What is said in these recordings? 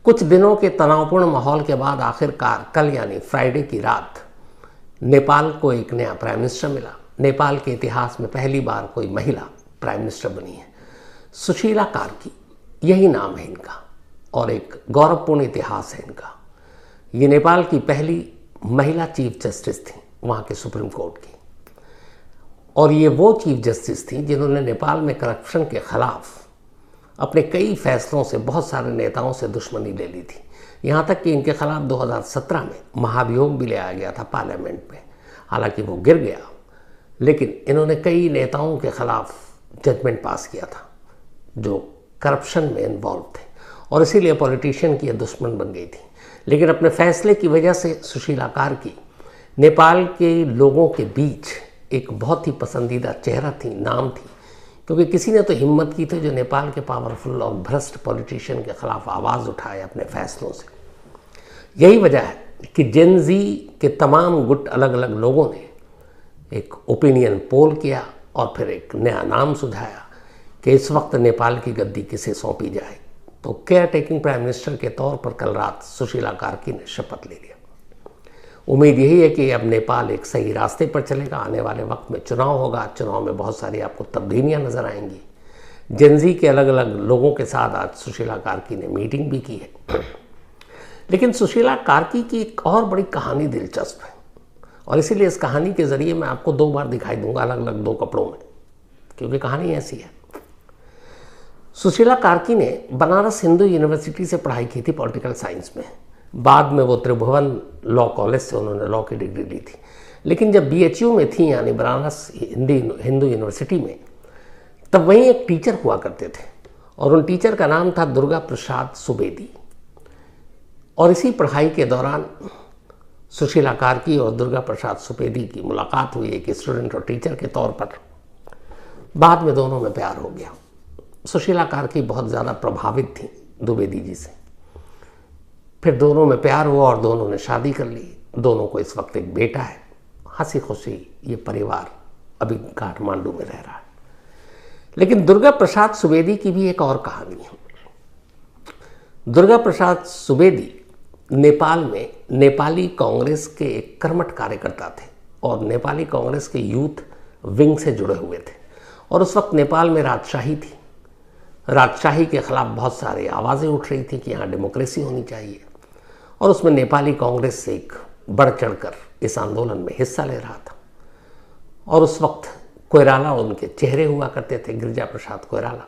कुछ दिनों के तनावपूर्ण माहौल के बाद आखिरकार कल यानी फ्राइडे की रात नेपाल को एक नया प्राइम मिनिस्टर मिला। नेपाल के इतिहास में पहली बार कोई महिला प्राइम मिनिस्टर बनी है। सुशीला कार्की, यही नाम है इनका और एक गौरवपूर्ण इतिहास है इनका। ये नेपाल की पहली महिला चीफ जस्टिस थी वहाँ के सुप्रीम कोर्ट की, और ये वो चीफ जस्टिस थी जिन्होंने नेपाल में करप्शन के खिलाफ अपने कई फैसलों से बहुत सारे नेताओं से दुश्मनी ले ली थी। यहाँ तक कि इनके खिलाफ 2017 में महाभियोग भी ले आया गया था पार्लियामेंट में। हालांकि वो गिर गया, लेकिन इन्होंने कई नेताओं के खिलाफ जजमेंट पास किया था जो करप्शन में इन्वॉल्व थे, और इसीलिए पॉलिटिशियन की दुश्मन बन गई थी। लेकिन अपने फैसले की वजह से सुशीला कार्की नेपाल के लोगों के बीच एक बहुत ही पसंदीदा चेहरा थी, नाम थी, क्योंकि किसी ने तो हिम्मत की थी जो नेपाल के पावरफुल और भ्रष्ट पॉलिटिशियन के खिलाफ आवाज़ उठाए अपने फैसलों से। यही वजह है कि जेन ज़ी के तमाम गुट अलग अलग लोगों ने एक ओपिनियन पोल किया और फिर एक नया नाम सुझाया कि इस वक्त नेपाल की गद्दी किसे सौंपी जाए। तो केयर टेकिंग प्राइम मिनिस्टर के तौर पर कल रात सुशीला कार्की ने शपथ ले लिया। उम्मीद यही है कि अब नेपाल एक सही रास्ते पर चलेगा। आने वाले वक्त में चुनाव होगा, चुनाव में बहुत सारी आपको तब्दीलियां नजर आएंगी। जेन ज़ी के अलग अलग लोगों के साथ आज सुशीला कार्की ने मीटिंग भी की है। लेकिन सुशीला कार्की की एक और बड़ी कहानी दिलचस्प है, और इसीलिए इस कहानी के ज़रिए मैं आपको दो बार दिखाई दूंगा अलग अलग दो कपड़ों में, क्योंकि कहानी ऐसी है। सुशीला कार्की ने बनारस हिंदू यूनिवर्सिटी से पढ़ाई की थी पॉलिटिकल साइंस में। बाद में वो त्रिभुवन लॉ कॉलेज से उन्होंने लॉ की डिग्री ली थी। लेकिन जब BHU में थी, यानी बनारस हिंदू यूनिवर्सिटी में, तब वहीं एक टीचर हुआ करते थे, और उन टीचर का नाम था दुर्गा प्रसाद सुवेदी। और इसी पढ़ाई के दौरान सुशीला कार्की और दुर्गा प्रसाद सुवेदी की मुलाकात हुई एक स्टूडेंट और टीचर के तौर पर। बाद में दोनों में प्यार हो गया। सुशीला कार्की बहुत ज़्यादा प्रभावित थी द्विवेदी जी से। फिर दोनों में प्यार हुआ और दोनों ने शादी कर ली। दोनों को इस वक्त एक बेटा है। हंसी खुशी ये परिवार अभी काठमांडू में रह रहा है। लेकिन दुर्गा प्रसाद सुवेदी की भी एक और कहानी है। दुर्गा प्रसाद सुवेदी नेपाल में नेपाली कांग्रेस के एक कर्मठ कार्यकर्ता थे और नेपाली कांग्रेस के यूथ विंग से जुड़े हुए थे। और उस वक्त नेपाल में राजशाही थी। राजशाही के खिलाफ बहुत सारी आवाज़ें उठ रही थी कि यहाँ डेमोक्रेसी होनी चाहिए, और उसमें नेपाली कांग्रेस से एक बढ़ चढ़कर इस आंदोलन में हिस्सा ले रहा था। और उस वक्त कोइराला उनके चेहरे हुआ करते थे, गिरिजा प्रसाद कोइराला।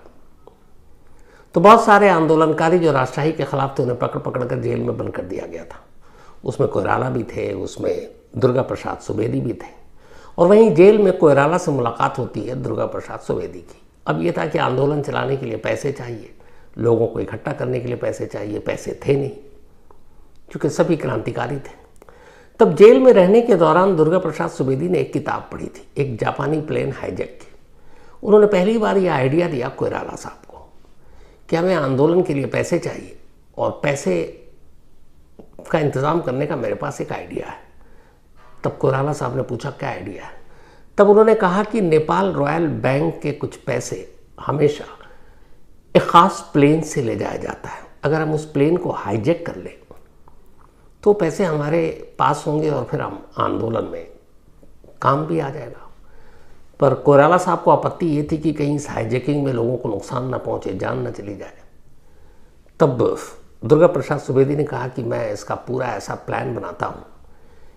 तो बहुत सारे आंदोलनकारी जो राजशाही के खिलाफ थे उन्हें पकड़ पकड़ कर जेल में बंद कर दिया गया था। उसमें कोइराला भी थे, उसमें दुर्गा प्रसाद सुवेदी भी थे। और वहीं जेल में कोइराला से मुलाकात होती है दुर्गा प्रसाद सुवेदी की। अब ये था कि आंदोलन चलाने के लिए पैसे चाहिए, लोगों को इकट्ठा करने के लिए पैसे चाहिए। पैसे थे नहीं, क्योंकि सभी क्रांतिकारी थे। तब जेल में रहने के दौरान दुर्गा प्रसाद सुवेदी ने एक किताब पढ़ी थी, एक जापानी प्लेन हाईजैक की। उन्होंने पहली बार यह आइडिया दिया कोइराला साहब को कि हमें आंदोलन के लिए पैसे चाहिए, और पैसे का इंतज़ाम करने का मेरे पास एक आइडिया है। तब कोइराला साहब ने पूछा क्या आइडिया है। तब उन्होंने कहा कि नेपाल रॉयल बैंक के कुछ पैसे हमेशा एक ख़ास प्लेन से ले जाया जाता है। अगर हम उस प्लेन को हाईजैक कर लें तो पैसे हमारे पास होंगे और फिर हम आंदोलन में काम भी आ जाएगा। पर कोइराला साहब को आपत्ति ये थी कि कहीं इस हाईजैकिंग में लोगों को नुकसान ना पहुंचे, जान ना चली जाए। तब दुर्गा प्रसाद सुवेदी ने कहा कि मैं इसका पूरा ऐसा प्लान बनाता हूँ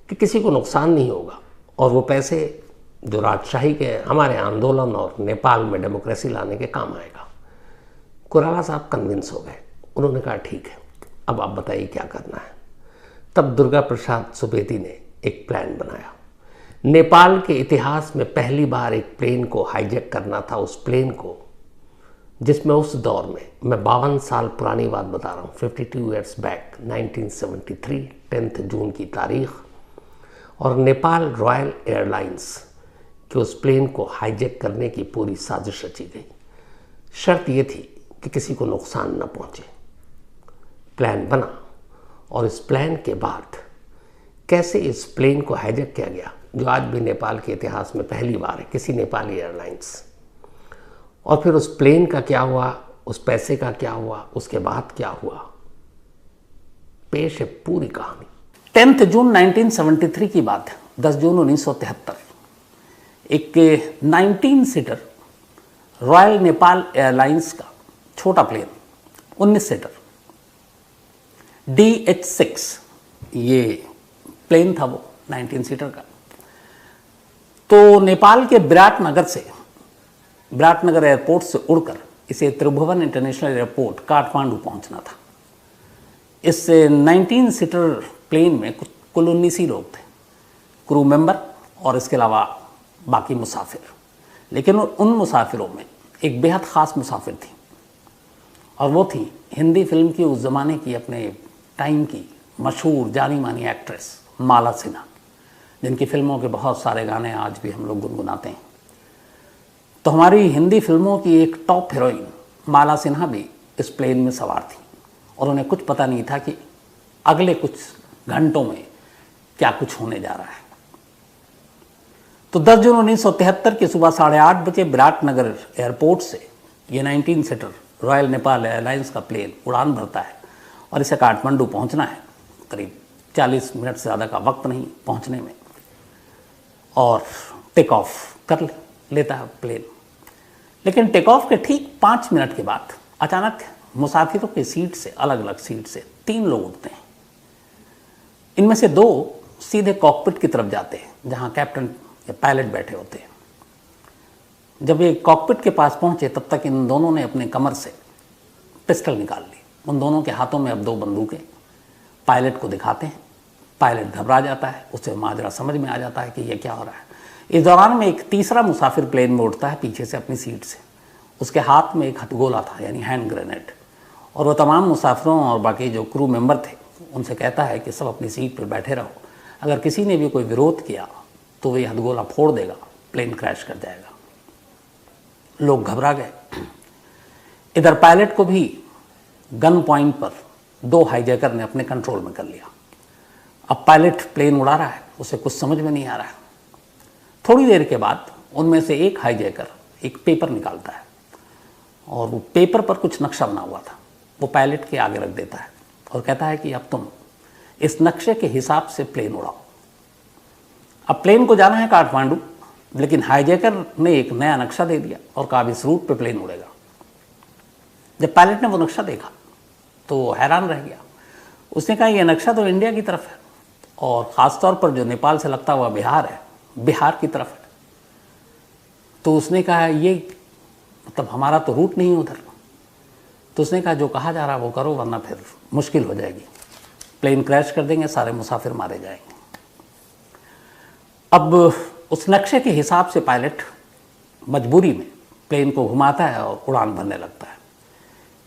कि किसी को नुकसान नहीं होगा, और वो पैसे जो राजशाही के हमारे आंदोलन और नेपाल में डेमोक्रेसी लाने के काम आएगा। कोइराला साहब कन्विंस हो गए। उन्होंने कहा ठीक है, अब आप बताइए क्या करना है। तब दुर्गा प्रसाद सुवेदी ने एक प्लान बनाया। नेपाल के इतिहास में पहली बार एक प्लेन को हाईजैक करना था, उस प्लेन को जिसमें उस दौर में, मैं 52 साल पुरानी बात बता रहा हूँ, 52 ईयर्स बैक, 1973 10 जून की तारीख, और नेपाल रॉयल एयरलाइंस कि उस प्लेन को हाईजैक करने की पूरी साजिश रची गई। शर्त ये थी कि किसी को नुकसान न पहुंचे। प्लान बना, और इस प्लान के बाद कैसे इस प्लेन को हाईजैक किया गया, जो आज भी नेपाल के इतिहास में पहली बार है, किसी नेपाली एयरलाइंस। और फिर उस प्लेन का क्या हुआ, उस पैसे का क्या हुआ, उसके बाद क्या हुआ, पेश है पूरी कहानी। 10 जून 1973 की बात है, 10 जून 1973। एक 19 सीटर रॉयल नेपाल एयरलाइंस का छोटा प्लेन, 19 सीटर DH-6 ये प्लेन था, वो 19 सीटर का। तो नेपाल के विराटनगर एयरपोर्ट से उड़कर इसे त्रिभुवन इंटरनेशनल एयरपोर्ट काठमांडू पहुंचना था। इस 19 सीटर प्लेन में कुल 19 ही लोग थे, क्रू मेंबर और इसके अलावा बाकी मुसाफिर। लेकिन उन मुसाफिरों में एक बेहद ख़ास मुसाफिर थी, और वो थी हिंदी फिल्म की उस ज़माने की, अपने टाइम की मशहूर जानी मानी एक्ट्रेस माला सिन्हा, जिनकी फिल्मों के बहुत सारे गाने आज भी हम लोग गुनगुनाते हैं। तो हमारी हिंदी फिल्मों की एक टॉप हीरोइन माला सिन्हा भी इस प्लेन में सवार थी, और उन्हें कुछ पता नहीं था कि अगले कुछ घंटों में क्या कुछ होने जा रहा है। तो 10 जून 1973 की सुबह 8:30 बजे विराटनगर एयरपोर्ट से ये 19 सीटर रॉयल नेपाल एयरलाइंस का प्लेन उड़ान भरता है, और इसे काठमांडू पहुंचना है। करीब 40 मिनट से ज़्यादा का वक्त नहीं पहुंचने में, और टेक ऑफ कर लेता है प्लेन। लेकिन टेक ऑफ के ठीक 5 मिनट के बाद अचानक मुसाफिरों की सीट से, अलग अलग सीट से 3 लोग उठते हैं। इनमें से 2 सीधे कॉकपिट की तरफ जाते हैं, जहां कैप्टन या पायलट बैठे होते हैं। जब ये कॉकपिट के पास पहुंचे, तब तक इन दोनों ने अपने कमर से पिस्टल निकाल ली। उन दोनों के हाथों में अब 2 बंदूकें। पायलट को दिखाते हैं। पायलट घबरा जाता है, उसे माजरा समझ में आ जाता है कि ये क्या हो रहा है। इस दौरान में एक तीसरा मुसाफिर प्लेन में उठता है पीछे से अपनी सीट से। उसके हाथ में एक हथगोला था, यानी हैंड ग्रेनेड, और वो तमाम मुसाफिरों और बाकी जो क्रू मेंबर थे उनसे कहता है कि सब अपनी सीट पर बैठे रहो, अगर किसी ने भी कोई विरोध किया तो वो ये हथगोला फोड़ देगा, प्लेन क्रैश कर जाएगा। लोग घबरा गए। इधर पायलट को भी गन पॉइंट पर 2 हाईजैकर ने अपने कंट्रोल में कर लिया। अब पायलट प्लेन उड़ा रहा है, उसे कुछ समझ में नहीं आ रहा है। थोड़ी देर के बाद उनमें से एक हाईजैकर एक पेपर निकालता है, और वो पेपर पर कुछ नक्शा बना हुआ था, वो पायलट के आगे रख देता है और कहता है कि अब तुम इस नक्शे के हिसाब से प्लेन उड़ाओ। अब प्लेन को जाना है काठमांडू, लेकिन हाईजैकर ने एक नया नक्शा दे दिया और कहा इस रूट पे प्लेन उड़ेगा। जब पायलट ने वो नक्शा देखा तो हैरान रह गया। उसने कहा यह नक्शा तो इंडिया की तरफ है, और ख़ासतौर पर जो नेपाल से लगता हुआ बिहार है, बिहार की तरफ है। तो उसने कहा ये मतलब हमारा तो रूट नहीं उधर। तो उसने कहा जो कहा जा रहा है वो करो, वरना फिर मुश्किल हो जाएगी, प्लेन क्रैश कर देंगे, सारे मुसाफिर मारे जाएंगे। अब उस नक्शे के हिसाब से पायलट मजबूरी में प्लेन को घुमाता है और उड़ान भरने लगता है।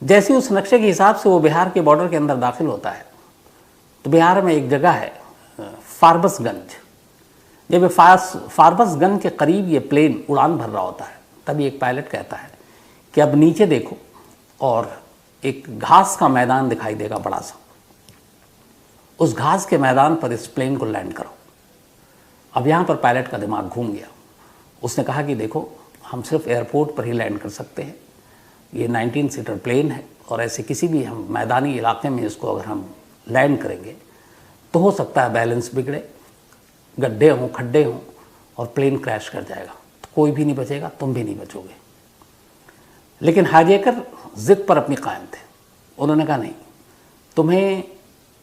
जैसे उस नक्शे के हिसाब से वो बिहार के बॉर्डर के अंदर दाखिल होता है, तो बिहार में एक जगह है फारबसगंज। जब ये फारबसगंज के करीब ये प्लेन उड़ान भर रहा होता है, तभी एक पायलट कहता है कि अब नीचे देखो, और एक घास का मैदान दिखाई देगा बड़ा सा, उस घास के मैदान पर इस प्लेन को लैंड करो। अब यहाँ पर पायलट का दिमाग घूम गया। उसने कहा कि देखो हम सिर्फ एयरपोर्ट पर ही लैंड कर सकते हैं, ये 19 सीटर प्लेन है, और ऐसे किसी भी हम मैदानी इलाके में इसको अगर हम लैंड करेंगे तो हो सकता है बैलेंस बिगड़े, गड्ढे हों, खड्डे हों, और प्लेन क्रैश कर जाएगा, तो कोई भी नहीं बचेगा, तुम भी नहीं बचोगे। लेकिन हाईजैकर जिद पर अपनी कायम थे। उन्होंने कहा नहीं, तुम्हें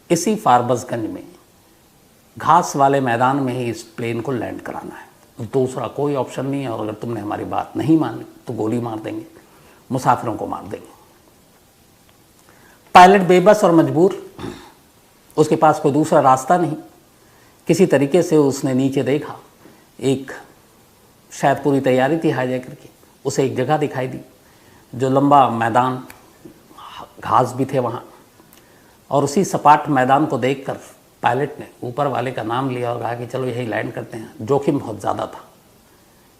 इसी फारबसगंज में घास वाले मैदान में ही इस प्लेन को लैंड कराना है, दूसरा कोई ऑप्शन नहीं है, और अगर तुमने हमारी बात नहीं मानी तो गोली मार देंगे, मुसाफिरों को मार देंगे। पायलट बेबस और मजबूर, उसके पास कोई दूसरा रास्ता नहीं। किसी तरीके से उसने नीचे देखा, एक शायद पूरी तैयारी थी हाईजैकर की, उसे एक जगह दिखाई दी जो लंबा मैदान, घास भी थे वहाँ, और उसी सपाट मैदान को देखकर पायलट ने ऊपर वाले का नाम लिया और कहा कि चलो यही लैंड करते हैं। जोखिम बहुत ज़्यादा था,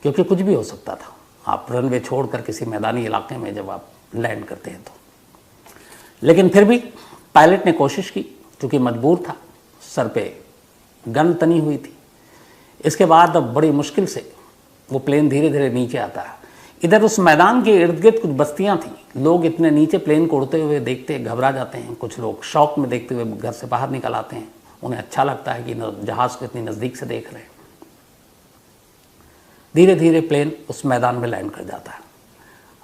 क्योंकि कुछ भी हो सकता था। आप रनवे छोड़कर किसी मैदानी इलाके में जब आप लैंड करते हैं तो, लेकिन फिर भी पायलट ने कोशिश की, क्योंकि मजबूर था, सर पे गन तनी हुई थी। इसके बाद अब बड़ी मुश्किल से वो प्लेन धीरे धीरे नीचे आता है। इधर उस मैदान के इर्द गिर्द कुछ बस्तियां थी, लोग इतने नीचे प्लेन को उड़ते हुए देखते घबरा जाते हैं, कुछ लोग शौक में देखते हुए घर से बाहर निकल आते हैं, उन्हें अच्छा लगता है कि जहाज को इतनी नज़दीक से देख रहे हैं। धीरे धीरे प्लेन उस मैदान में लैंड कर जाता है।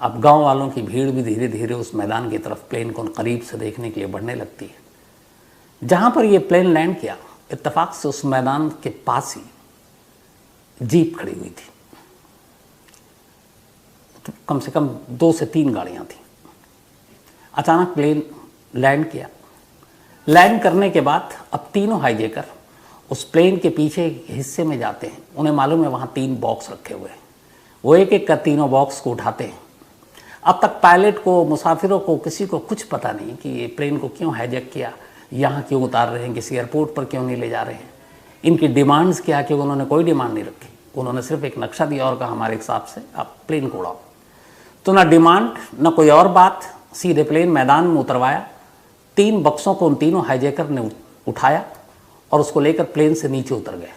अब गांव वालों की भीड़ भी धीरे धीरे उस मैदान की तरफ प्लेन को करीब से देखने के लिए बढ़ने लगती है। जहां पर यह प्लेन लैंड किया, इत्तेफाक से उस मैदान के पास ही जीप खड़ी हुई थी। तो कम से कम 2 से 3 गाड़ियां थी। अचानक प्लेन लैंड किया। लैंड करने के बाद अब तीनों हाईजैकर उस प्लेन के पीछे हिस्से में जाते हैं। उन्हें मालूम है वहाँ 3 बॉक्स रखे हुए हैं। वो एक एक कर तीनों बॉक्स को उठाते हैं। अब तक पायलट को, मुसाफिरों को, किसी को कुछ पता नहीं कि ये प्लेन को क्यों हाईजैक किया, यहाँ क्यों उतार रहे हैं, किसी एयरपोर्ट पर क्यों नहीं ले जा रहे हैं, इनकी डिमांड्स क्या, क्योंकि उन्होंने कोई डिमांड नहीं रखी। उन्होंने सिर्फ एक नक्शा दिया और कहा हमारे हिसाब से आप प्लेन को उड़ाओ। तो ना डिमांड ना कोई और बात, सीधे प्लेन मैदान में उतरवाया। 3 बक्सों को उन तीनों हाईजैकर ने उठाया और उसको लेकर प्लेन से नीचे उतर गए।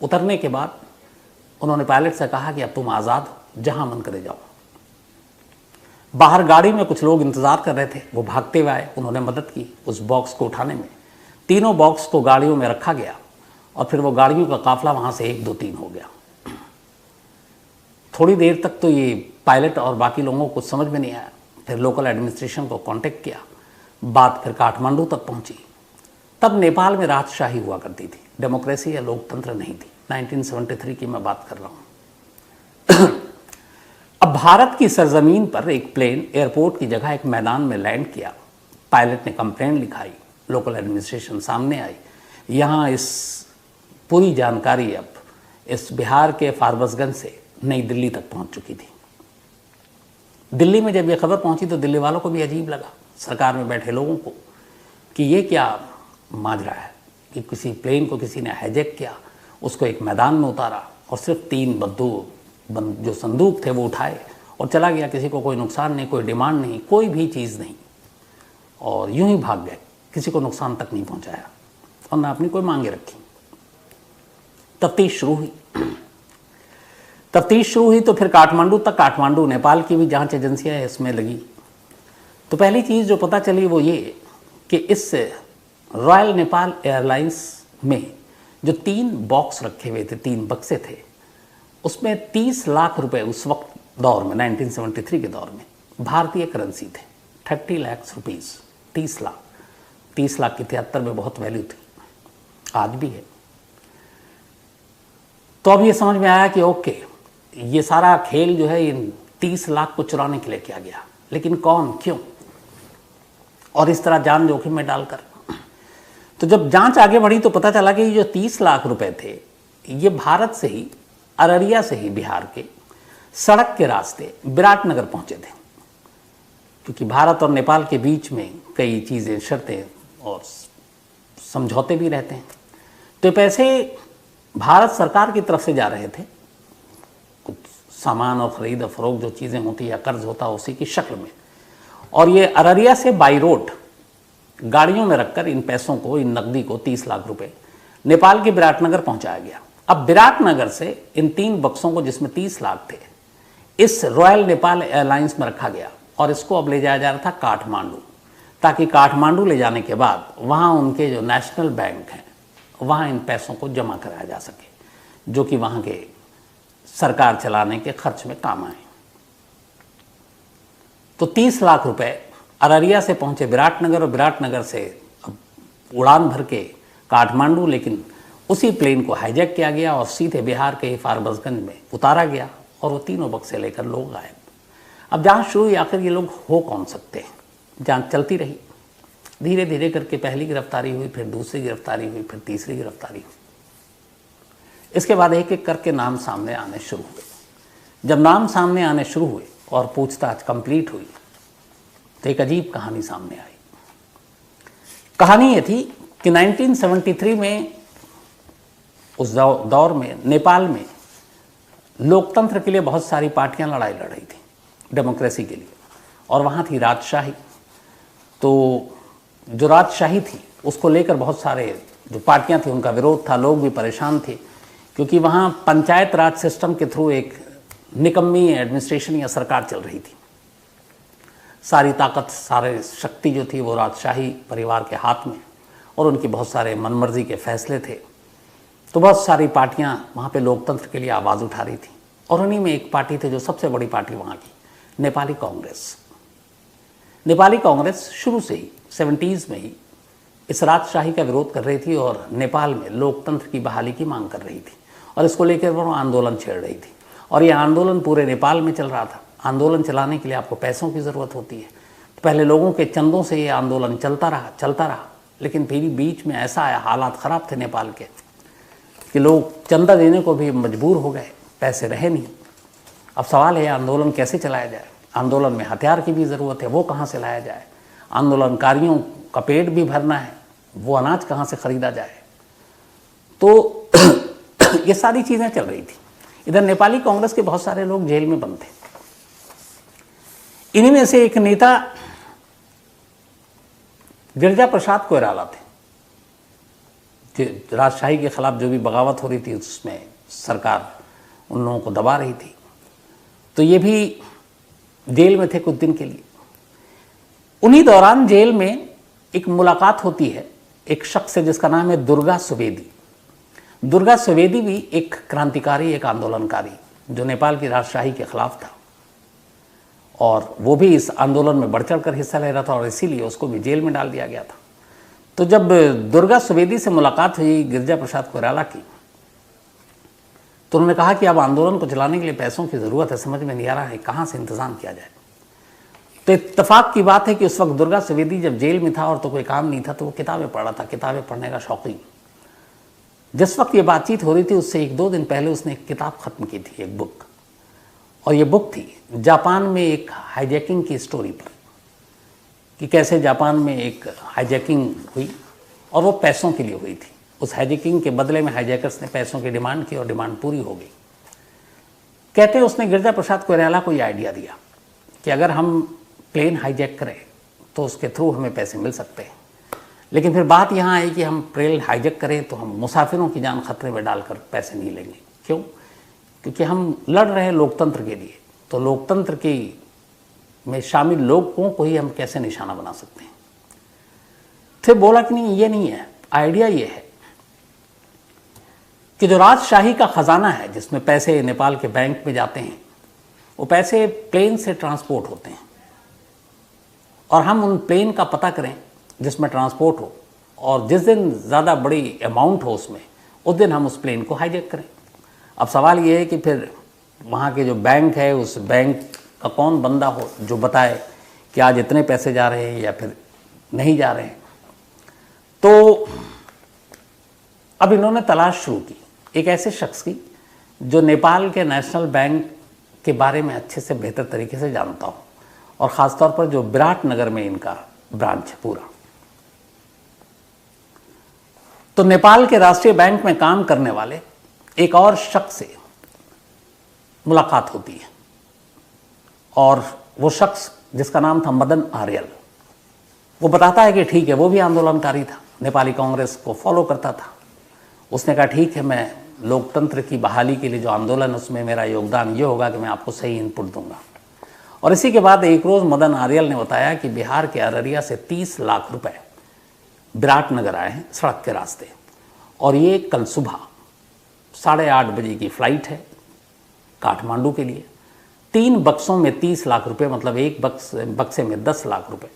उतरने के बाद उन्होंने पायलट से कहा कि अब तुम आज़ाद हो, जहां मन करे जाओ। बाहर गाड़ी में कुछ लोग इंतजार कर रहे थे, वो भागते हुए आए, उन्होंने मदद की उस बॉक्स को उठाने में। तीनों बॉक्स को गाड़ियों में रखा गया और फिर वो गाड़ियों का काफिला वहां से 1, 2, 3 हो गया। थोड़ी देर तक तो ये पायलट और बाकी लोगों को समझ में नहीं आया। फिर लोकल एडमिनिस्ट्रेशन को कांटेक्ट किया। बात फिर काठमांडू तक पहुंची। तब नेपाल में राजशाही हुआ करती थी, डेमोक्रेसी या लोकतंत्र नहीं थी। 1973 की मैं बात कर रहा हूं। अब भारत की सरजमीन पर एक प्लेन एयरपोर्ट की जगह एक मैदान में लैंड किया। पायलट ने कंप्लेंट लिखाई, लोकल एडमिनिस्ट्रेशन सामने आई। यहाँ इस पूरी जानकारी अब इस बिहार के फारबिसगंज से नई दिल्ली तक पहुंच चुकी थी। दिल्ली में जब ये खबर पहुंची तो दिल्ली वालों को भी अजीब लगा, सरकार में बैठे लोगों को, कि ये क्या माजरा है कि किसी प्लेन को किसी ने हाईजैक किया, उसको एक मैदान में उतारा और सिर्फ 3 जो संदूक थे वो उठाए और चला गया। किसी को कोई नुकसान नहीं, कोई डिमांड नहीं, कोई भी चीज़ नहीं, और यूं ही भाग गए। किसी को नुकसान तक नहीं पहुंचाया और ना अपनी कोई मांगे रखी। तफ्तीश शुरू हुई तो फिर काठमांडू तक, काठमांडू नेपाल की भी जांच एजेंसियां इसमें लगी। तो पहली चीज़ जो पता चली वो ये कि इस रॉयल नेपाल एयरलाइंस में जो 3 बॉक्स रखे हुए थे, 3 बक्से थे, उसमें 30 लाख रुपए उस वक्त दौर में, 1973 के दौर में भारतीय करेंसी थे। 30 लाख रुपीज़, 30 लाख। 30 लाख की 73 में बहुत वैल्यू थी, आज भी है। तो अब ये समझ में आया कि ओके, ये सारा खेल जो है इन 30 लाख को चुराने के लिए किया गया, लेकिन कौन, क्यों, और इस तरह जान जोखिम में डालकर। तो जब जांच आगे बढ़ी तो पता चला कि ये जो 30 लाख रुपए थे, ये भारत से ही, अररिया से ही, बिहार के सड़क के रास्ते विराटनगर पहुंचे थे। क्योंकि भारत और नेपाल के बीच में कई चीज़ें, शर्तें और समझौते भी रहते हैं। तो पैसे भारत सरकार की तरफ से जा रहे थे, कुछ सामान और ख़रीद और फरोख्त जो चीज़ें होती या कर्ज होता उसी की शक्ल में। और ये अररिया से बाई रोड गाड़ियों में रखकर इन पैसों को, इन नकदी को, 30 लाख रुपए नेपाल के विराटनगर पहुंचाया गया। अब विराटनगर से इन 3 बक्सों को, जिसमें 30 लाख थे, इस रॉयल नेपाल एयरलाइंस में रखा गया और इसको अब ले जाया जा रहा था काठमांडू, ताकि काठमांडू ले जाने के बाद वहाँ उनके जो नेशनल बैंक हैं वहाँ इन पैसों को जमा कराया जा सके, जो कि वहाँ के सरकार चलाने के खर्च में काम आए। तो 30 लाख रुपए अररिया से पहुंचे विराटनगर और विराटनगर से अब उड़ान भर के काठमांडू, लेकिन उसी प्लेन को हाईजैक किया गया और सीधे बिहार के फारबिसगंज में उतारा गया और वो 3 बक्से लेकर लोग आए। अब जांच शुरू हुई, आखिर ये लोग हो कौन सकते हैं। जांच चलती रही, धीरे धीरे करके पहली गिरफ्तारी हुई, फिर दूसरी गिरफ्तारी हुई, फिर तीसरी गिरफ्तारी हुई। इसके बाद एक एक करके नाम सामने आने शुरू हुए। जब नाम सामने आने शुरू हुए और पूछताछ कंप्लीट हुई तो एक अजीब कहानी सामने आई। कहानी ये थी कि 1973 में, उस दौर में नेपाल में लोकतंत्र के लिए बहुत सारी पार्टियां लड़ाई लड़ रही थी, डेमोक्रेसी के लिए, और वहाँ थी राजशाही। तो जो राजशाही थी उसको लेकर बहुत सारे जो पार्टियां थी उनका विरोध था, लोग भी परेशान थे, क्योंकि वहाँ पंचायत राज सिस्टम के थ्रू एक निकम्मी एडमिनिस्ट्रेशन या सरकार चल रही थी। सारी ताकत, सारे शक्ति जो थी वो राजशाही परिवार के हाथ में, और उनकी बहुत सारे मनमर्जी के फैसले थे। तो बहुत सारी पार्टियां वहाँ पे लोकतंत्र के लिए आवाज़ उठा रही थी, और उन्हीं में एक पार्टी थी जो सबसे बड़ी पार्टी वहाँ की, नेपाली कांग्रेस। नेपाली कांग्रेस शुरू से ही 70s में ही इस राजशाही का विरोध कर रही थी और नेपाल में लोकतंत्र की बहाली की मांग कर रही थी, और इसको लेकर वो आंदोलन छेड़ रही थी। और ये आंदोलन पूरे नेपाल में चल रहा था। आंदोलन चलाने के लिए आपको पैसों की ज़रूरत होती है। तो पहले लोगों के चंदों से ये आंदोलन चलता रहा, लेकिन फिर बीच में ऐसा आया, हालात ख़राब थे नेपाल के, कि लोग चंदा देने को भी मजबूर हो गए, पैसे रहे नहीं। अब सवाल है आंदोलन कैसे चलाया जाए। आंदोलन में हथियार की भी ज़रूरत है, वो कहाँ से लाया जाए। आंदोलनकारियों का पेट भी भरना है, वो अनाज कहाँ से ख़रीदा जाए। तो ये सारी चीज़ें चल रही थी। इधर नेपाली कांग्रेस के बहुत सारे लोग जेल में बंद थे। इन्हीं में से एक नेता गिरिजा प्रसाद कोइराला थे। राजशाही के खिलाफ जो भी बगावत हो रही थी उसमें सरकार उन लोगों को दबा रही थी। तो ये भी जेल में थे कुछ दिन के लिए। उन्हीं दौरान जेल में एक मुलाकात होती है एक शख्स से जिसका नाम है दुर्गा सुवेदी। दुर्गा सुवेदी भी एक क्रांतिकारी, एक आंदोलनकारी जो नेपाल की राजशाही के खिलाफ था, और वो भी इस आंदोलन में बढ़ चढ़ कर हिस्सा ले रहा था, और इसीलिए उसको भी जेल में डाल दिया गया था। तो जब दुर्गा सुवेदी से मुलाकात हुई गिरिजा प्रसाद कोइराला की, तो उन्होंने कहा कि अब आंदोलन को चलाने के लिए पैसों की ज़रूरत है, समझ में नहीं आ रहा है कहाँ से इंतज़ाम किया जाए। तो इत्तेफाक की बात है कि उस वक्त दुर्गा सुवेदी जब जेल में था और तो कोई काम नहीं था, तो वो किताबें पढ़ रहा था, किताबें पढ़ने का शौकीन। जिस वक्त ये बातचीत हो रही थी उससे 1-2 दिन पहले उसने एक किताब ख़त्म की थी, एक बुक, और ये बुक थी जापान में एक हाईजैकिंग की स्टोरी पर, कि कैसे जापान में एक हाईजैकिंग हुई और वो पैसों के लिए हुई थी। उस हाईजैकिंग के बदले में हाईजैकर्स ने पैसों की डिमांड की और डिमांड पूरी हो गई। कहते हैं उसने गिरिजा प्रसाद कोइराला को ये आइडिया दिया कि अगर हम प्लेन हाईजैक करें तो उसके थ्रू हमें पैसे मिल सकते हैं। लेकिन फिर बात यहाँ आई कि हम प्लेन हाईजैक करें तो हम मुसाफिरों की जान खतरे में डालकर पैसे नहीं लेंगे। क्यों? क्योंकि हम लड़ रहे हैं लोकतंत्र के लिए, तो लोकतंत्र की में शामिल लोगों को ही हम कैसे निशाना बना सकते हैं। फिर बोला कि नहीं, ये नहीं है, आइडिया ये है कि जो राजशाही का ख़जाना है जिसमें पैसे नेपाल के बैंक में जाते हैं, वो पैसे प्लेन से ट्रांसपोर्ट होते हैं, और हम उन प्लेन का पता करें जिसमें ट्रांसपोर्ट हो, और जिस दिन ज़्यादा बड़ी अमाउंट हो उसमें, उस दिन हम उस प्लेन को हाईजैक करें। अब सवाल ये है कि फिर वहाँ के जो बैंक है उस बैंक का कौन बंदा हो जो बताए कि आज इतने पैसे जा रहे हैं या फिर नहीं जा रहे हैं। तो अब इन्होंने तलाश शुरू की एक ऐसे शख्स की जो नेपाल के नेशनल बैंक के बारे में अच्छे से बेहतर तरीके से जानता हो, और ख़ासतौर पर जो विराटनगर में इनका ब्रांच है पूरा। तो नेपाल के राष्ट्रीय बैंक में काम करने वाले एक और शख्स से मुलाकात होती है, और वो शख्स जिसका नाम था मदन आर्यल, वो बताता है कि ठीक है, वो भी आंदोलनकारी था, नेपाली कांग्रेस को फॉलो करता था। उसने कहा ठीक है, मैं लोकतंत्र की बहाली के लिए जो आंदोलन है उसमें मेरा योगदान ये होगा कि मैं आपको सही इनपुट दूंगा। और इसी के बाद एक रोज़ मदन आर्यल ने बताया कि बिहार के अररिया से 30 लाख रुपए विराटनगर आए हैं सड़क के रास्ते, और ये कल सुबह 8:30 बजे की फ़्लाइट है काठमांडू के लिए। 3 बक्सों में 30 लाख रुपए, मतलब एक बक्से में 10 लाख रुपए,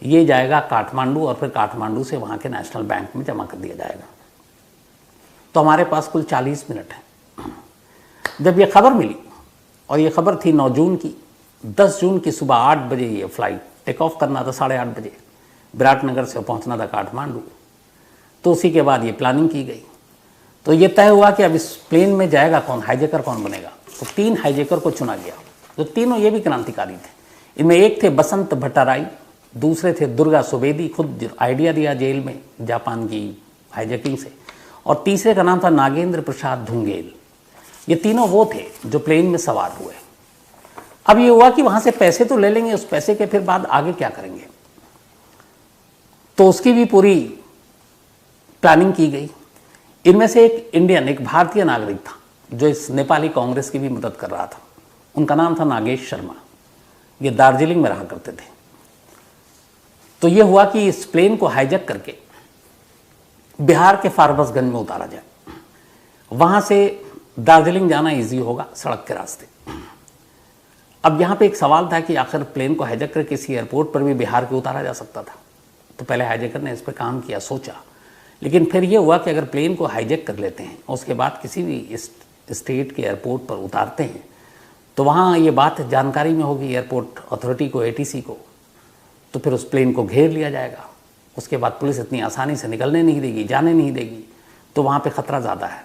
ये जाएगा काठमांडू, और फिर काठमांडू से वहाँ के नेशनल बैंक में जमा कर दिया जाएगा। तो हमारे पास कुल 40 मिनट है। जब ये खबर मिली, और ये खबर थी 9 जून की, 10 जून की सुबह 8 बजे ये फ़्लाइट टेक ऑफ करना था, 8:30 बजे विराटनगर से पहुंचना था काठमांडू। तो उसी के बाद ये प्लानिंग की गई। तो ये तय हुआ कि अब इस प्लेन में जाएगा कौन, हाईजैकर कौन बनेगा। तो 3 हाईजैकर को चुना गया। तो तीनों ये भी क्रांतिकारी थे। इनमें एक थे बसंत भट्टाराई, दूसरे थे दुर्गा सुवेदी, खुद आइडिया दिया जेल में जापान की हाईजैकिंग से, और तीसरे का नाम था नागेंद्र प्रसाद धुंगेल। ये तीनों वो थे जो प्लेन में सवार हुए। अब ये हुआ कि वहाँ से पैसे तो ले लेंगे, उस पैसे के फिर बाद आगे क्या करेंगे, तो उसकी भी पूरी प्लानिंग की गई। इनमें से एक इंडियन, एक भारतीय नागरिक था जो इस नेपाली कांग्रेस की भी मदद कर रहा था। उनका नाम था नागेश शर्मा, ये दार्जिलिंग में रहा करते थे। तो ये हुआ कि इस प्लेन को हाईजैक करके बिहार के फारबिसगंज में उतारा जाए, वहाँ से दार्जिलिंग जाना इजी होगा सड़क के रास्ते। अब यहाँ पे एक सवाल था कि आखिर प्लेन को हाईजैक करके किसी एयरपोर्ट पर भी बिहार के उतारा जा सकता था। तो पहले हाईजैकर ने इस पर काम किया, सोचा, लेकिन फिर ये हुआ कि अगर प्लेन को हाईजैक कर लेते हैं और उसके बाद किसी भी स्टेट के एयरपोर्ट पर उतारते हैं तो वहाँ ये बात जानकारी में होगी एयरपोर्ट अथॉरिटी को, ATC को, तो फिर उस प्लेन को घेर लिया जाएगा। उसके बाद पुलिस इतनी आसानी से निकलने नहीं देगी, जाने नहीं देगी, तो वहाँ पे ख़तरा ज़्यादा है।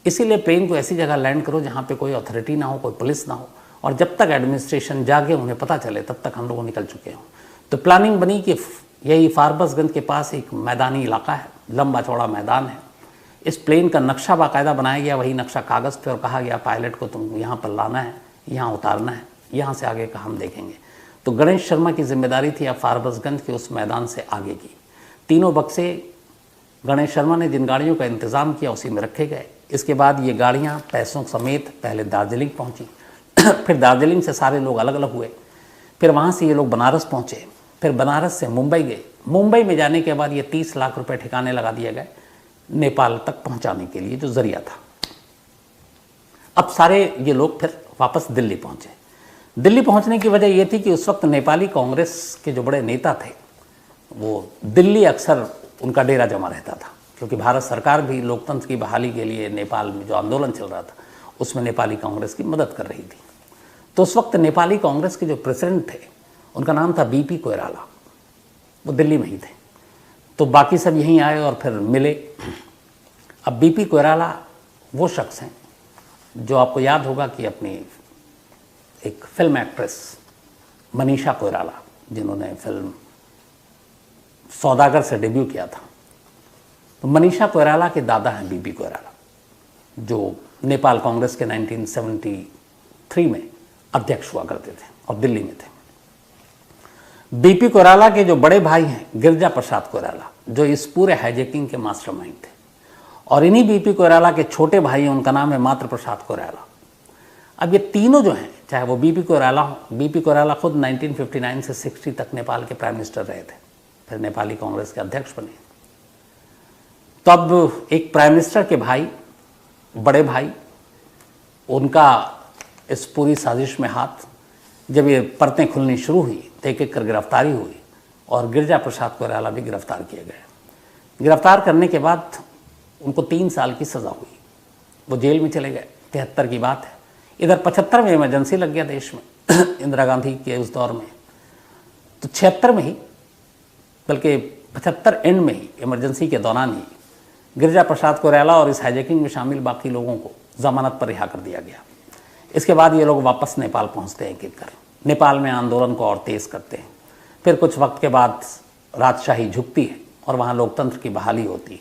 इसीलिए प्लेन को ऐसी जगह लैंड करो जहाँ पे कोई अथॉरिटी ना हो, कोई पुलिस ना हो, और जब तक एडमिनिस्ट्रेशन जागे, उन्हें पता चले, तब तक हम लोग निकल चुके हों। तो प्लानिंग बनी कि यही फारबिसगंज के पास एक मैदानी इलाका है, लंबा चौड़ा मैदान है। इस प्लेन का नक्शा बाकायदा बनाया गया, वही नक्शा कागज़ पे, और कहा गया पायलट को तुम यहाँ पर लाना है, यहाँ उतारना है, यहाँ से आगे का हम देखेंगे। तो गणेश शर्मा की जिम्मेदारी थी अब फारबिसगंज के उस मैदान से आगे की। तीनों बक्से गणेश शर्मा ने जिन गाड़ियों का इंतज़ाम किया उसी में रखे गए। इसके बाद ये गाड़ियाँ पैसों समेत पहले दार्जिलिंग पहुँची, फिर दार्जिलिंग से सारे लोग अलग अलग हुए, फिर वहाँ से ये लोग बनारस पहुँचे, फिर बनारस से मुंबई गए। मुंबई में जाने के बाद ये 30 लाख रुपए ठिकाने लगा दिए गए नेपाल तक पहुँचाने के लिए, जो जरिया था। अब सारे ये लोग फिर वापस दिल्ली पहुँचे। दिल्ली पहुँचने की वजह ये थी कि उस वक्त नेपाली कांग्रेस के जो बड़े नेता थे वो दिल्ली अक्सर उनका डेरा जमा रहता था, क्योंकि भारत सरकार भी लोकतंत्र की बहाली के लिए नेपाल में जो आंदोलन चल रहा था उसमें नेपाली कांग्रेस की मदद कर रही थी। तो उस वक्त नेपाली कांग्रेस के जो प्रेसिडेंट थे उनका नाम था BP कोइराला, वो दिल्ली में ही थे। तो बाकी सब यहीं आए और फिर मिले। अब BP कोइराला वो शख्स हैं जो आपको याद होगा कि अपनी एक फिल्म एक्ट्रेस मनीषा कोइराला, जिन्होंने फिल्म सौदागर से डेब्यू किया था, तो मनीषा कोइराला के दादा हैं BP कोइराला, जो नेपाल कांग्रेस के 1973 में अध्यक्ष हुआ करते थे और दिल्ली में थे। BP कोइराला के जो बड़े भाई हैं गिरिजा प्रसाद कोइराला, जो इस पूरे हाईजैकिंग के मास्टरमाइंड थे, और इन्हीं BP कोइराला के छोटे भाई हैं, उनका नाम है मात्र प्रसाद कोइराला। अब ये तीनों जो हैं, चाहे वो BP कोइराला हो, BP कोइराला खुद 1959 से 60 तक नेपाल के प्राइम मिनिस्टर रहे थे, फिर नेपाली कांग्रेस के अध्यक्ष बने। तो अब एक प्राइम मिनिस्टर के भाई, बड़े भाई, उनका इस पूरी साजिश में हाथ, जब ये परतें खुलनी शुरू हुई तो एक एक कर गिरफ्तारी हुई और गिरिजा प्रसाद कोइराला भी गिरफ्तार किए गए। गिरफ्तार करने के बाद उनको 3 साल की सज़ा हुई, वो जेल में चले गए। 73 की बात है। इधर 75 में इमरजेंसी लग गया देश में इंदिरा गांधी के उस दौर में, तो 76 में ही, बल्कि 75 एंड में ही, इमरजेंसी के दौरान ही गिरिजा प्रसाद कोइराला और इस हाईजैकिंग में शामिल बाकी लोगों को जमानत पर रिहा कर दिया गया। इसके बाद ये लोग वापस नेपाल पहुंचते हैं, एक कर नेपाल में आंदोलन को और तेज़ करते हैं। फिर कुछ वक्त के बाद राजशाही झुकती है और वहाँ लोकतंत्र की बहाली होती है,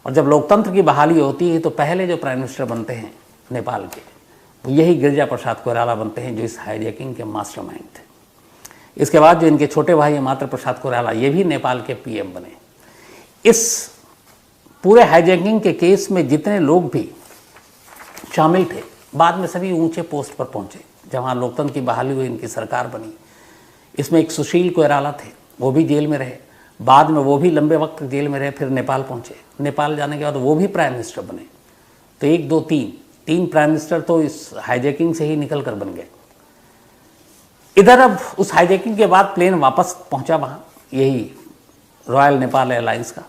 और जब लोकतंत्र की बहाली होती है तो पहले जो प्राइम मिनिस्टर बनते हैं नेपाल के, वो यही गिरिजा प्रसाद कोइराला बनते हैं, जो इस हाईजैकिंग के मास्टरमाइंड थे। इसके बाद जो इनके छोटे भाई हैं मात्र प्रसाद कोइराला, ये भी नेपाल के PM बने। इस पूरे हाईजैकिंग के केस में जितने लोग भी शामिल थे, बाद में सभी ऊंचे पोस्ट पर पहुंचे, जहां लोकतंत्र की बहाली हुई, इनकी सरकार बनी। इसमें एक सुशील कोइराला थे, वो भी जेल में रहे, बाद में वो भी लंबे वक्त जेल में रहे, फिर नेपाल पहुंचे। नेपाल जाने के बाद वो भी प्राइम मिनिस्टर बने। तो 1 2 3 प्राइम मिनिस्टर तो इस हाईजैकिंग से ही निकल कर बन गए। इधर अब उस हाईजैकिंग के बाद प्लेन वापस पहुंचा वहाँ, यही रॉयल नेपाल एयरलाइंस का,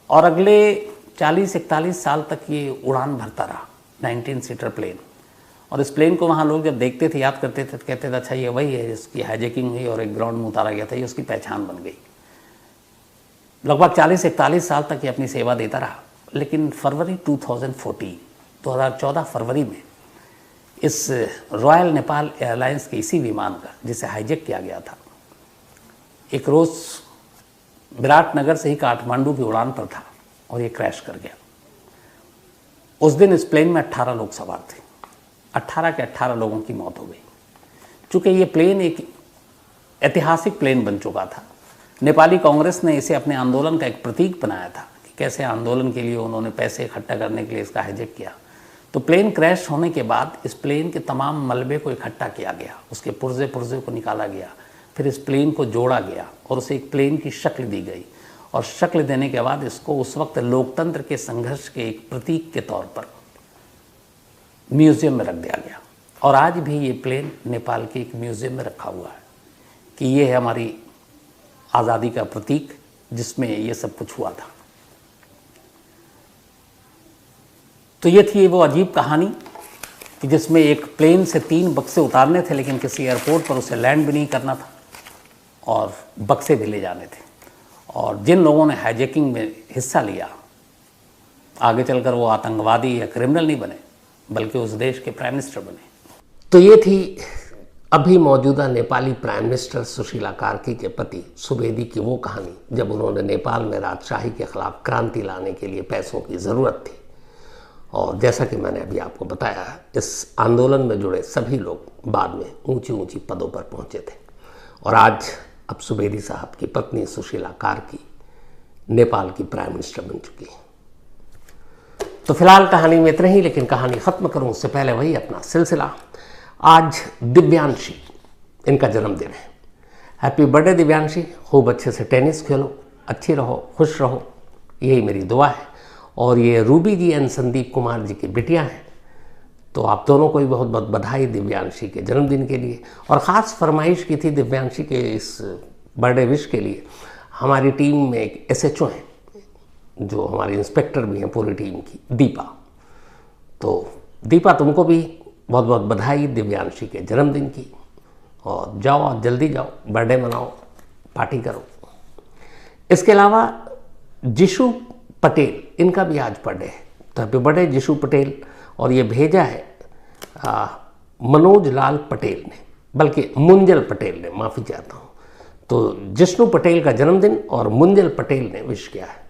और अगले 40-41 साल तक ये उड़ान भरता रहा, 19 सीटर प्लेन। और इस प्लेन को वहाँ लोग जब देखते थे, याद करते थे, तो कहते थे अच्छा ये वही है जिसकी हाईजैकिंग हुई और एक ग्राउंड में उतारा गया था, ये उसकी पहचान बन गई। लगभग 40-41 साल तक ये अपनी सेवा देता रहा। लेकिन फरवरी 2014 फरवरी में इस रॉयल नेपाल एयरलाइंस के इसी विमान का, जिसे हाईजैक किया गया था, एक रोज़ विराटनगर से ही काठमांडू की उड़ान पर था और ये क्रैश कर गया। उस दिन इस प्लेन में 18 लोग सवार थे। 18 के 18 लोगों की मौत हो गई। चूँकि ये प्लेन एक ऐतिहासिक प्लेन बन चुका था, नेपाली कांग्रेस ने इसे अपने आंदोलन का एक प्रतीक बनाया था कि कैसे आंदोलन के लिए उन्होंने पैसे इकट्ठा करने के लिए इसका हाईजैक किया। तो प्लेन क्रैश होने के बाद इस प्लेन के तमाम मलबे को इकट्ठा किया गया, उसके पुर्जे पुर्जे को निकाला गया, फिर इस प्लेन को जोड़ा गया और उसे एक प्लेन की शक्ल दी गई। और शक्ल देने के बाद इसको उस वक्त लोकतंत्र के संघर्ष के एक प्रतीक के तौर पर म्यूजियम में रख दिया गया। और आज भी ये प्लेन नेपाल के एक म्यूजियम में रखा हुआ है कि ये है हमारी आज़ादी का प्रतीक जिसमें ये सब कुछ हुआ था। तो ये थी वो अजीब कहानी कि जिसमें एक प्लेन से 3 बक्से उतारने थे, लेकिन किसी एयरपोर्ट पर उसे लैंड भी नहीं करना था और बक्से भी ले जाने थे। और जिन लोगों ने हाईजैकिंग में हिस्सा लिया, आगे चलकर वो आतंकवादी या क्रिमिनल नहीं बने, बल्कि उस देश के प्राइम मिनिस्टर बने। तो ये थी अभी मौजूदा नेपाली प्राइम मिनिस्टर सुशीला कार्की के पति सुवेदी की वो कहानी, जब उन्होंने नेपाल में राजशाही के खिलाफ क्रांति लाने के लिए पैसों की ज़रूरत थी। और जैसा कि मैंने अभी आपको बताया, इस आंदोलन में जुड़े सभी लोग बाद में ऊंची ऊंची पदों पर पहुंचे थे। और आज अब सुवेदी साहब की पत्नी सुशीला कार्की नेपाल की प्राइम मिनिस्टर बन चुकी है। तो फिलहाल कहानी में इतना ही, लेकिन कहानी ख़त्म करूं उससे पहले वही अपना सिलसिला। आज दिव्यांशी, इनका जन्मदिन है। हैप्पी बर्थडे दिव्यांशी, खूब अच्छे से टेनिस खेलो, अच्छी रहो, खुश रहो, यही मेरी दुआ है। और ये रूबी जी एंड संदीप कुमार जी की बिटियां हैं, तो आप दोनों को भी बहुत बहुत बधाई दिव्यांशी के जन्मदिन के लिए। और ख़ास फरमाइश की थी दिव्यांशी के इस बर्थडे विश के लिए। हमारी टीम में एक SHO हैं जो हमारे इंस्पेक्टर भी हैं पूरी टीम की, दीपा। तो दीपा, तुमको भी बहुत बहुत बधाई दिव्यांशी के जन्मदिन की। और जाओ, और जल्दी जाओ, बर्थडे मनाओ, पार्टी करो। इसके अलावा जिशु पटेल, इनका भी आज बर्थडे है, तो हैप्पी बर्थडे जिशु पटेल। और ये भेजा है मनोज लाल पटेल ने, बल्कि मुंजल पटेल ने, माफ़ी चाहता हूँ। तो जिष्णु पटेल का जन्मदिन और मुंजल पटेल ने विश किया है।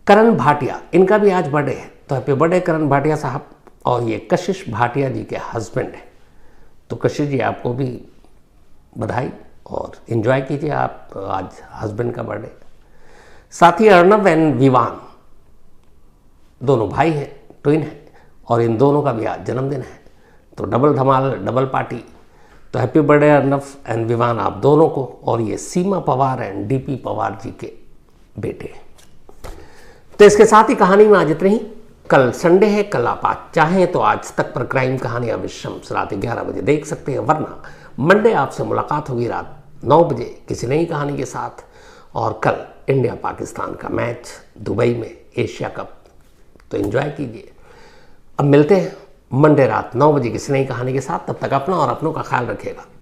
करण भाटिया, इनका भी आज बर्थडे है, तो हैप्पी बर्थडे करण भाटिया साहब। और ये कशिश भाटिया जी के हस्बैंड हैं, तो कशिश जी आपको भी बधाई और इन्जॉय कीजिए आप आज हस्बैंड का बर्थडे। साथ ही अर्णव एंड विवान दोनों भाई हैं, ट्विन हैं, और इन दोनों का भी आज जन्मदिन है, तो डबल धमाल, डबल पार्टी। तो happy birthday Arnav and Vivaan आप दोनों को। और ये सीमा पवार एंड DP पवार जी के बेटे हैं। तो इसके साथ ही कहानी में आज इतने ही। कल संडे है, कल आप आज चाहें तो आज तक पर क्राइम कहानियां विशम्स रात 11 बजे देख सकते हैं, वरना मंडे आपसे मुलाकात होगी रात 9 बजे किसी नई कहानी के साथ। और कल इंडिया पाकिस्तान का मैच दुबई में, एशिया कप, तो एंजॉय कीजिए। अब मिलते हैं मंडे रात 9 बजे किसी नई कहानी के साथ। तब तक अपना और अपनों का ख्याल रखिएगा।